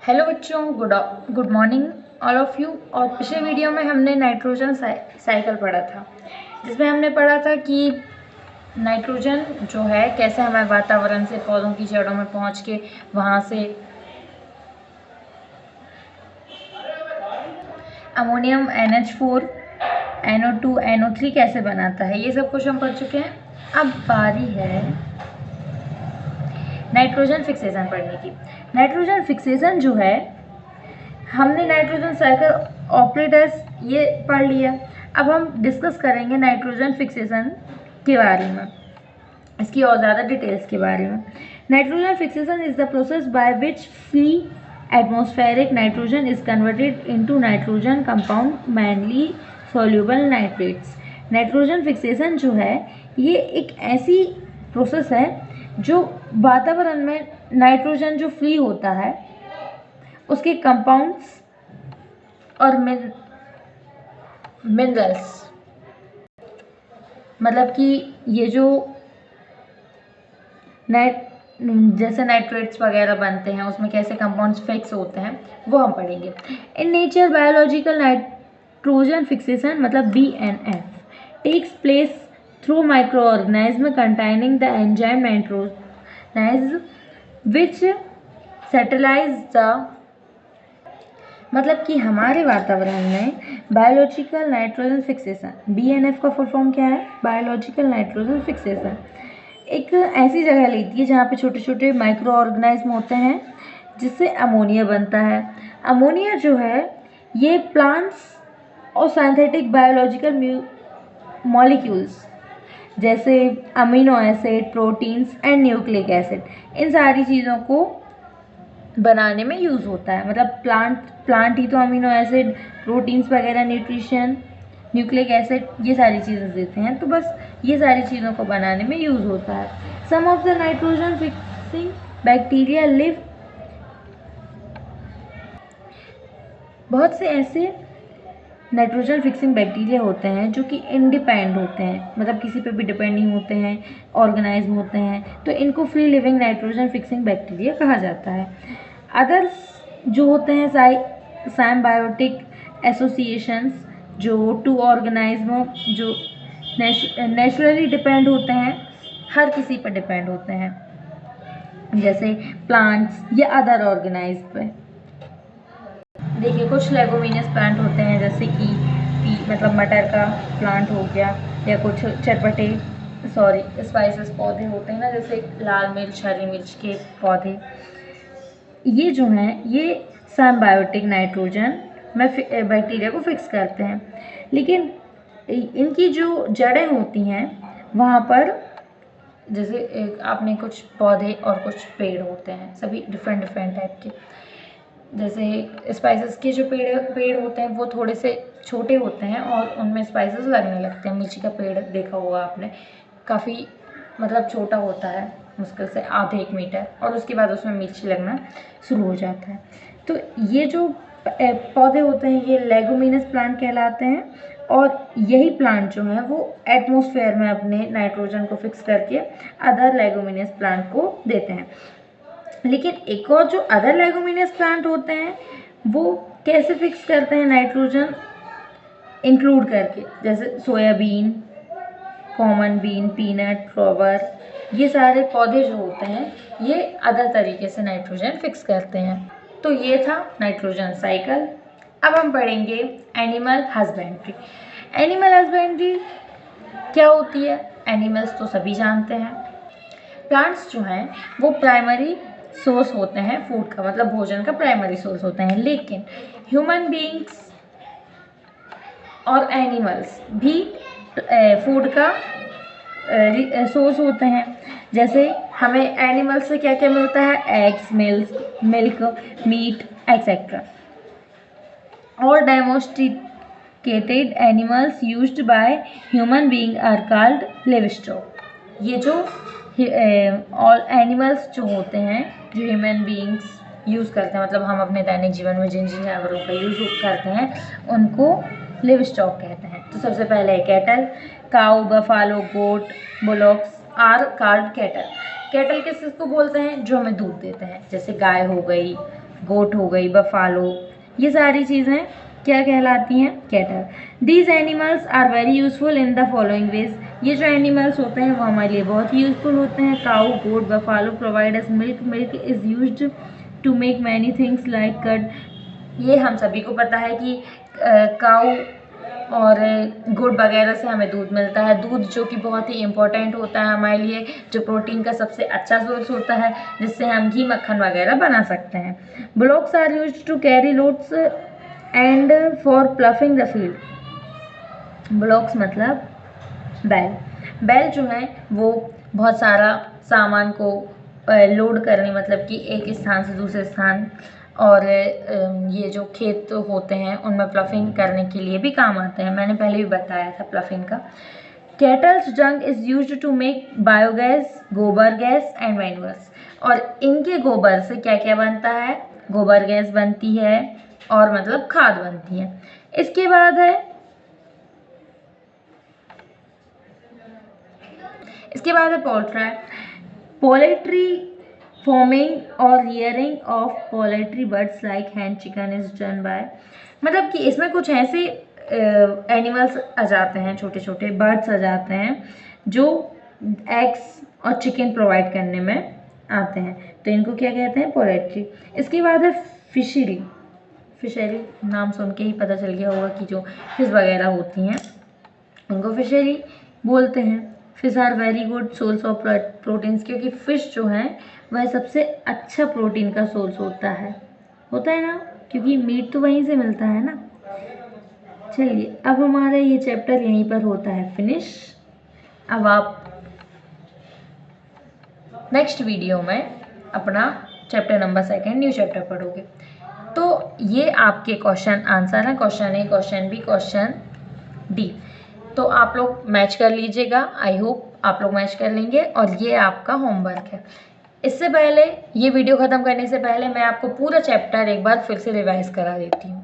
Hello बच्चों, good morning all of you. और पिछले वीडियो में हमने नाइट्रोजन साइकिल पढ़ा था, जिसमें हमने पढ़ा था कि नाइट्रोजन जो है कैसे हमारे वातावरण से पौधों की जड़ों में पहुंच के वहां से अमोनियम NH4 NO2 NO3 कैसे बनाता है। ये सब कुछ हम पढ़ चुके हैं। अब बारी है नाइट्रोजन फिक्सेशन पढ़ने की। नाइट्रोजन फिक्सेशन जो है, हमने नाइट्रोजन साइकिल ऑपरेटर्स ये पढ़ लिया। अब हम डिस्कस करेंगे नाइट्रोजन फिक्सेशन के बारे में, इसकी और ज़्यादा डिटेल्स के बारे में। Nitrogen fixation is the process by which free atmospheric nitrogen is converted into nitrogen compound mainly soluble nitrates. Nitrogen fixation जो है, ये एक ऐसी प्रोसेस है जो वातावरण में नाइट्रोजन जो फ्री होता है उसके कंपाउंड्स और मिनरल्स, मतलब कि ये जो जैसे नाइट्रेट्स वगैरह बनते हैं उसमें कैसे कंपाउंड्स फिक्स होते हैं वो हम पढ़ेंगे। In nature biological nitrogen fixation मतलब BNF takes place through micro organism containing the enzyme nitrogen which catalyses the, मतलब कि हमारे वातावरण में बायोलॉजिकल नाइट्रोजन फिक्सेशन, BNF का फुल फॉर्म क्या है? बायोलॉजिकल नाइट्रोजन फिक्सेशन एक ऐसी जगह लेती है जहाँ पे छोटे छोटे माइक्रो ऑर्गेनिज्म होते हैं जिससे अमोनिया बनता है। अमोनिया जो है ये प्लांट्स और सिंथेटिक बायोलॉजिकल मॉलिक्यूल्स जैसे amino acid, proteins and nucleic acid, इन सारी चीज़ों को बनाने में यूज़ होता है। मतलब प्लांट ही तो अमीनो एसिड, प्रोटीन्स वगैरह, न्यूट्रिशन, न्यूक्लिक एसिड, ये सारी चीज़ें देते हैं, तो बस ये सारी चीज़ों को बनाने में यूज़ होता है। Some of the nitrogen fixing bacteria live, बहुत से ऐसे नाइट्रोजन फिक्सिंग बैक्टीरिया होते हैं जो कि इंडिपेंडेंट होते हैं, मतलब किसी पे भी डिपेंड नहीं होते हैं, ऑर्गेनाइज्म होते हैं, तो इनको free living nitrogen fixing bacteria कहा जाता है। अदर्स जो होते हैं साइम्बायोटिक एसोसिएशंस, जो टू ऑर्गेनाइज्म जो नेचुरली डिपेंड होते हैं, हर किसी पर डिपेंड होते हैं, जैसे प्लांट्स या अदर ऑर्गेनाइज्म पे। देखिए, कुछ लेगुमिनस प्लांट होते हैं जैसे कि मतलब मटर का प्लांट हो गया, या कुछ चटपटे स्पाइसेस पौधे होते हैं ना, जैसे लाल मिर्च, हरी मिर्च के पौधे। ये जो हैं ये सिम्बायोटिक नाइट्रोजन में बैक्टीरिया को फिक्स करते हैं, लेकिन इनकी जो जड़ें होती हैं वहाँ पर, जैसे आपने कुछ पौधे और कुछ पेड़ होते हैं, सभी डिफरेंट टाइप के। जैसे स्पाइसेस के जो पेड़ होते हैं वो थोड़े से छोटे होते हैं और उनमें स्पाइसेस लगने लगते हैं। मिर्ची का पेड़ देखा होगा आपने, काफ़ी मतलब छोटा होता है, मुश्किल से आधे 1 मीटर, और उसके बाद उसमें मिर्ची लगना शुरू हो जाता है। तो ये जो पौधे होते हैं ये लेगुमिनस प्लांट कहलाते हैं, और यही प्लांट जो है वो एटमॉस्फेयर में अपने नाइट्रोजन को फिक्स करके अदर लेगुमिनस प्लांट को देते हैं। लेकिन एक और जो अदर लेगुमिनस प्लांट होते हैं वो कैसे फिक्स करते हैं नाइट्रोजन इंक्लूड करके, जैसे soybean, common bean, peanut, flower, ये सारे पौधे जो होते हैं ये अदर तरीके से नाइट्रोजन फिक्स करते हैं। तो ये था नाइट्रोजन साइकिल। अब हम पढ़ेंगे एनिमल हस्बेंड्री। एनिमल हस्बेंड्री क्या होती है? एनिमल्स तो सभी जानते हैं। प्लांट्स जो हैं वो प्राइमरी सोर्स होते हैं फूड का, मतलब भोजन का प्राइमरी सोर्स होते हैं, लेकिन ह्यूमन बीइंग्स और एनिमल्स भी फूड का सोर्स होते हैं। जैसे हमें एनिमल्स से क्या क्या मिलता है? Eggs, milk, meat etcetera. और domesticated animals used by human being are called livestock. ये जो ऑल एनिमल्स जो होते हैं जो ह्यूमन बीइंग्स यूज़ करते हैं, मतलब हम अपने दैनिक जीवन में जिन जिन जानवरों का यूज़ करते हैं उनको लिवस्टॉक कहते हैं। तो सबसे पहले cattle, cow, buffalo, goat, bullocks are called cattle. Cattle किसको बोलते हैं? जो हमें दूध देते हैं, जैसे गाय हो गई, गोट हो गई, बफालो, ये सारी चीज़ें क्या कहलाती हैं? Cattle. These animals are very useful in the following ways. ये जो एनिमल्स होते हैं वो हमारे लिए बहुत ही यूजफुल होते हैं। Cow, goat, buffalo provide us milk. Milk is used to make many things like curd. ये हम सभी को पता है कि काऊ और गुड़ वगैरह से हमें दूध मिलता है। दूध जो कि बहुत ही इम्पोर्टेंट होता है हमारे लिए, जो प्रोटीन का सबसे अच्छा सोर्स होता है, जिससे हम घी, मक्खन वगैरह बना सकते हैं। Bullocks are used to carry loads and for ploughing the field. Bullocks मतलब बैल। बैल जो है वो बहुत सारा सामान को लोड करने, मतलब कि एक स्थान से दूसरे स्थान, और ये जो खेत होते हैं उनमें प्लफिंग करने के लिए भी काम आते हैं। मैंने पहले भी बताया था प्लफिंग का। Cattles dung is used to make biogas, gobar gas and manures. और इनके गोबर से क्या क्या बनता है? गोबर गैस बनती है और मतलब खाद बनती है। इसके बाद है पोल्ट्री। पोल्ट्री फॉर्मिंग और rearing of poultry birds like hen chicken is done by. मतलब कि इसमें कुछ ऐसे एनिमल्स आ जाते हैं, छोटे छोटे बर्ड्स आ जाते हैं जो एग्स और चिकन प्रोवाइड करने में आते हैं, तो इनको क्या कहते हैं? पोल्ट्री। इसके बाद है फिशरी। फिशरी नाम सुन के ही पता चल गया होगा कि जो फिश वगैरह होती हैं उनको फिशरी बोलते हैं। Fish are very good source of proteins, क्योंकि फ़िश जो है वह सबसे अच्छा प्रोटीन का सोर्स होता है ना, क्योंकि मीट तो वहीं से मिलता है ना। चलिए, अब हमारा ये चैप्टर यहीं पर होता है फिनिश। अब आप नेक्स्ट वीडियो में अपना चैप्टर नंबर 2 न्यू चैप्टर पढ़ोगे। तो ये आपके क्वेश्चन आंसर है, क्वेश्चन ए, क्वेश्चन बी, क्वेश्चन डी। तो आप लोग मैच कर लीजिएगा। आई होप आप लोग मैच कर लेंगे, और ये आपका होमवर्क है। इससे पहले, ये वीडियो ख़त्म करने से पहले मैं आपको पूरा चैप्टर एक बार फिर से रिवाइज करा देती हूँ।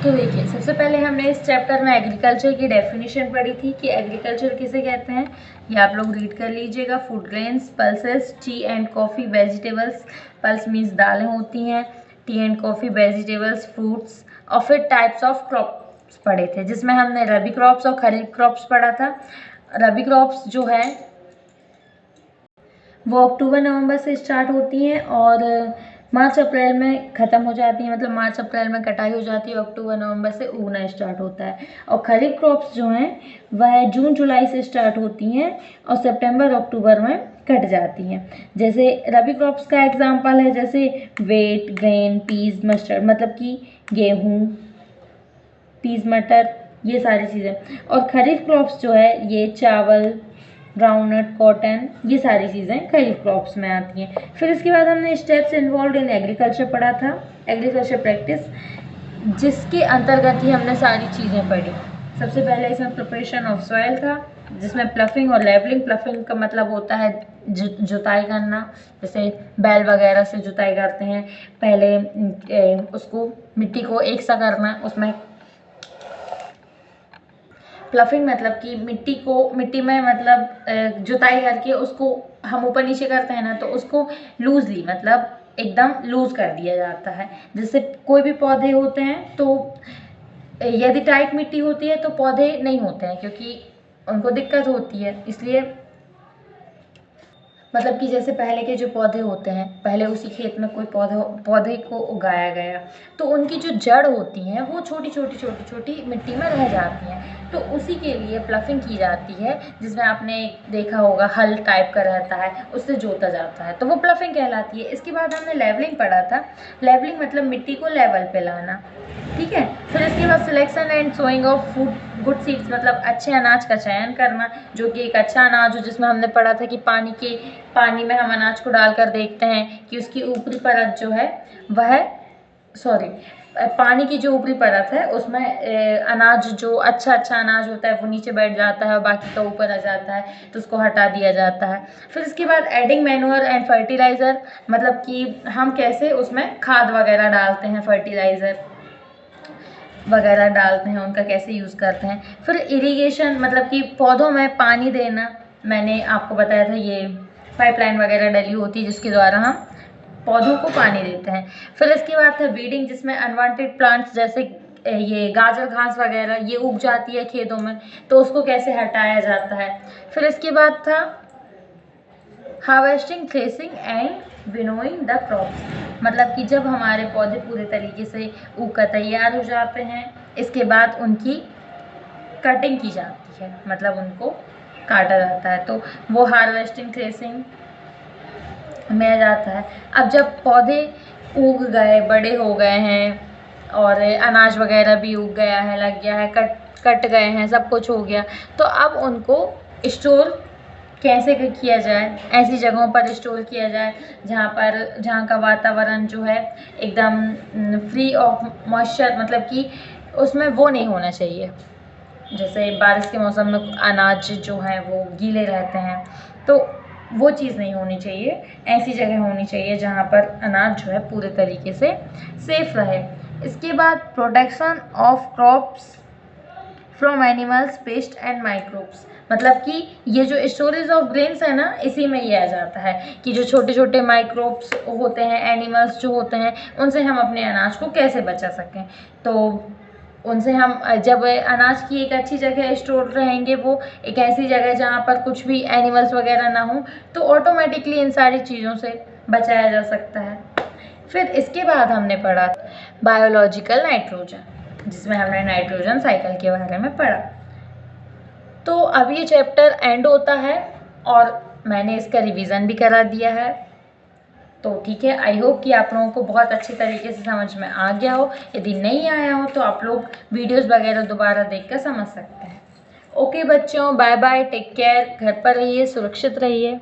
तो देखिए, सबसे पहले हमने इस चैप्टर में एग्रीकल्चर की डेफिनेशन पढ़ी थी कि एग्रीकल्चर किसे कहते हैं। ये आप लोग रीड कर लीजिएगा। Food grains, pulses, T and coffee, vegetables. Pulse means दालें होती हैं, T and coffee vegetables, fruits, और फिर टाइप्स ऑफ क्रॉप्स पढ़े थे, जिसमें हमने रबी क्रॉप्स और खरीफ क्रॉप्स पढ़ा था। रबी क्रॉप्स जो है वो अक्टूबर-नवंबर से स्टार्ट होती हैं और मार्च-अप्रैल में ख़त्म हो जाती हैं, मतलब मार्च-अप्रैल में कटाई हो जाती है, अक्टूबर-नवंबर से उगना स्टार्ट होता है। और खरीफ क्रॉप्स जो हैं वह जून-जुलाई से स्टार्ट होती हैं और सितंबर-अक्टूबर में कट जाती हैं। जैसे रबी क्रॉप्स का एग्जांपल है, जैसे वेट, ग्रेन, पीस, मस्टर्ड, मतलब कि गेहूँ, पीस, मटर, ये सारी चीज़ें। और खरीफ क्रॉप्स जो है ये चावल, ग्राउंडनट, कॉटन, ये सारी चीज़ें खरीफ क्रॉप्स में आती हैं। फिर इसके बाद हमने स्टेप्स इन्वॉल्व इन एग्रीकल्चर पढ़ा था, एग्रीकल्चर प्रैक्टिस, जिसके अंतर्गत ही हमने सारी चीज़ें पढ़ी। सबसे पहले इसमें प्रिपरेशन ऑफ सॉइल था, जिसमें प्लफिंग और लेवलिंग। प्लफिंग का मतलब होता है जुताई करना, जैसे बैल वगैरह से जुताई करते हैं। पहले उसको मिट्टी को एक सा करना, उसमें प्लफिंग मतलब कि मिट्टी में मतलब जुताई करके उसको हम ऊपर नीचे करते हैं ना, तो उसको लूजली मतलब एकदम लूज कर दिया जाता है, जिससे कोई भी पौधे होते हैं तो यदि टाइट मिट्टी होती है तो पौधे नहीं होते हैं, क्योंकि उनको दिक्कत होती है। इसलिए मतलब कि जैसे पहले के जो पौधे होते हैं, पहले उसी खेत में कोई पौधे को उगाया गया, तो उनकी जो जड़ होती हैं वो छोटी छोटी मिट्टी में रह जाती हैं, तो उसी के लिए प्लफिंग की जाती है, जिसमें आपने देखा होगा हल टाइप का रहता है, उससे जोता जाता है, तो वो प्लफिंग कहलाती है। इसके बाद हमने लेवलिंग पढ़ा था। लेवलिंग मतलब मिट्टी को लेवल पे लाना, ठीक है। फिर इसके बाद selection and sowing of food good seeds, मतलब अच्छे अनाज का चयन करना, जो कि एक अच्छा अनाज हो, जिसमें हमने पढ़ा था कि पानी में हम अनाज को डालकर देखते हैं कि उसकी ऊपरी परत जो है वह पानी की जो ऊपरी परत है उसमें अनाज जो अच्छा अनाज होता है वो नीचे बैठ जाता है और बाकी का ऊपर आ जाता है, तो उसको हटा दिया जाता है। फिर इसके बाद एडिंग मैन्योर एंड फर्टिलाइज़र, मतलब कि हम कैसे उसमें खाद वगैरह डालते हैं, फर्टिलाइज़र वगैरह डालते हैं, उनका कैसे यूज़ करते हैं। फिर इरिगेशन मतलब कि पौधों में पानी देना, मैंने आपको बताया था ये पाइपलाइन वगैरह डली होती है जिसके द्वारा हम पौधों को पानी देते हैं। फिर इसके बाद था वीडिंग, जिसमें अनवांटेड प्लांट्स जैसे ये गाजर घास वगैरह ये उग जाती है खेतों में, तो उसको कैसे हटाया जाता है। फिर इसके बाद था harvesting, threshing and winnowing the crops, मतलब कि जब हमारे पौधे पूरे तरीके से उग कर तैयार हो जाते हैं, इसके बाद उनकी कटिंग की जाती है, मतलब उनको काटा जाता है, तो वो हार्वेस्टिंग थ्रेसिंग में आ जाता है। अब जब पौधे उग गए, बड़े हो गए हैं और अनाज वगैरह भी उग गया है, लग गया है, कट गए हैं, सब कुछ हो गया, तो अब उनको स्टोर कैसे किया जाए। ऐसी जगहों पर स्टोर किया जाए जहाँ का वातावरण जो है एकदम फ्री ऑफ मॉइस्चर, मतलब कि उसमें वो नहीं होना चाहिए, जैसे बारिश के मौसम में अनाज जो है वो गीले रहते हैं, तो वो चीज़ नहीं होनी चाहिए। ऐसी जगह होनी चाहिए जहाँ पर अनाज जो है पूरे तरीके से सेफ रहे। इसके बाद protection of crops from animals, paste and microbes, मतलब कि ये जो स्टोरेज ऑफ ग्रेन्स है ना, इसी में ये आ जाता है कि जो छोटे छोटे माइक्रोब्स होते हैं, एनिमल्स जो होते हैं, उनसे हम अपने अनाज को कैसे बचा सकें। तो उनसे हम जब अनाज की एक अच्छी जगह स्टोर रहेंगे, वो एक ऐसी जगह जहाँ पर कुछ भी एनिमल्स वगैरह ना हो, तो ऑटोमेटिकली इन सारी चीज़ों से बचाया जा सकता है। फिर इसके बाद हमने पढ़ा बायोलॉजिकल नाइट्रोजन, जिसमें हमने नाइट्रोजन साइकिल के बारे में पढ़ा। तो अब ये चैप्टर एंड होता है और मैंने इसका रिवीजन भी करा दिया है, तो ठीक है। आई होप कि आप लोगों को बहुत अच्छी तरीके से समझ में आ गया हो। यदि नहीं आया हो तो आप लोग वीडियोस वगैरह दोबारा देखकर समझ सकते हैं। ओके बच्चों, बाय बाय, टेक केयर, घर पर रहिए, सुरक्षित रहिए।